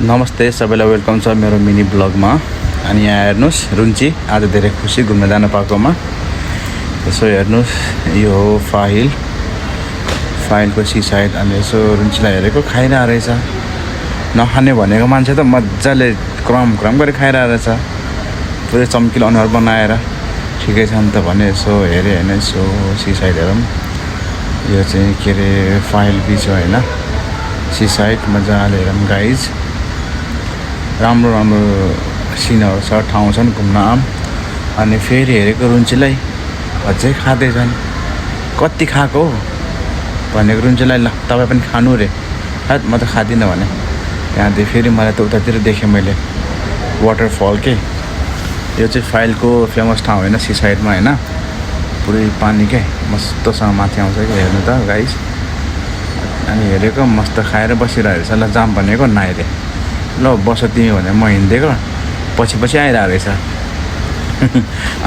नमस्ते सबैलाई वेलकम छ मेरो मिनी ब्लगमा। अनि यहाँ हेर्नुहोस् रुन्ची आज धेरै खुसी घुम्न जान पाएकोमा। यसो हेर्नुहोस् यो हो फाइलको सी साइड। अनि यसो रुन्चीलाई हेरेको खाइरहेको रहेछ। नखाने भनेको मान्छे त मजाले क्रम गरी खाइरहेको रहेछ, पुरै चम्किलो अनुहार बनाएर। ठिकै छ नि त भने यसो हेरेँ होइन, यसो सी साइड हेरौँ। यो चाहिँ के अरे फाइल बिच हो होइन, सी साइड मजाले हेरौँ गाइज। राम्रो सिनहरू छ, ठाउँ छन् घुम्न आम। अनि फेरि हेरेको रुन्चीलाई अझै खाँदैछन्। कति खाएको हो भनेको रुन्चीलाई, ल तपाईँ पनि खानु रे। सायद म त खाँदिनँ भने। त्यहाँदेखि फेरि मलाई त उतातिर देखेँ मैले वाटरफल के। यो चाहिँ फाइलको फेमस ठाउँ होइन, सी साइडमा होइन, पुरै पानी के मस्तसँग माथि आउँछ कि हेर्नु त गाइस। अनि हेरेको मस्त खाएर बसिरहेको रहेछ। ल जाम भनेको नआइरे, ल बस तिमी भने म हिँडिदिएको पछि आइरहेको रहेछ।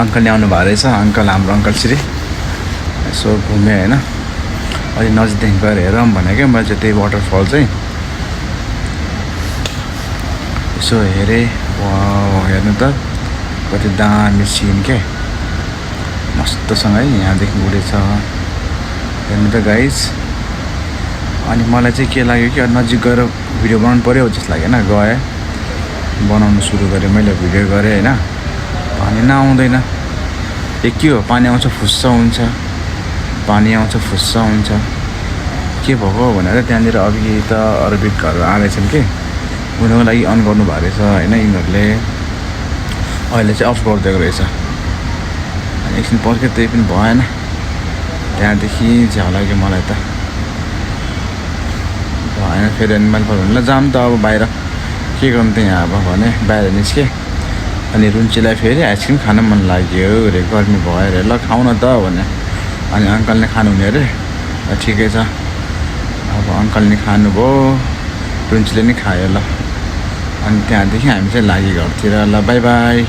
अङ्कल ल्याउनु भएको रहेछ, अङ्कल हाम्रो अङ्कल श्री। यसो घुमेँ होइन, अलि नजिकदेखि गएर हेरौँ भनेको मैले चाहिँ त्यही वाटरफल चाहिँ यसो हेरेँ। हेर्नु त कति दामी सिन के, मस्तसँग है, यहाँदेखि उडेछ हेर्नु त गाइस। अनि मलाई चाहिँ के लाग्यो कि नजिक गएर भिडियो बनाउनु पऱ्यो जस्तो लाग्यो होइन। गएँ बनाउनु सुरु गरेँ मैले, भिडियो गरेँ होइन। पानी नआउँदैन, के हो पानी आउँछ फुस्स हुन्छ, पानी आउँछ फुस्स हुन्छ, के भएको भनेर त्यहाँनिर अघि त अरबिकहरू आएछन् कि, उनीहरूको लागि अन गर्नु भएको रहेछ होइन यिनीहरूले। अहिले चाहिँ अफ गरिदिएको रहेछ। अनि एकछिन पर्खेँ त्यही पनि भएन। त्यहाँदेखि झ्याउ लाग्यो मलाई त, भएन। फेरि अनि मैले भन्नु जाम त अब बाहिर, के गर्नु त यहाँ अब भने बाहिर निस्केँ। अनि रुन्चीलाई फेरि आइसक्रिम खान मन लाग्यो अरे, गर्मी भयो अरे, ल खाउँ न त भने। अनि अङ्कलले खानुहुने अरे, ठिकै छ। अब अङ्कलले खानुभयो, रुन्चीले नि खायो। ल अनि त्यहाँदेखि हामी चाहिँ लागि घरतिर। ल बाई बाई।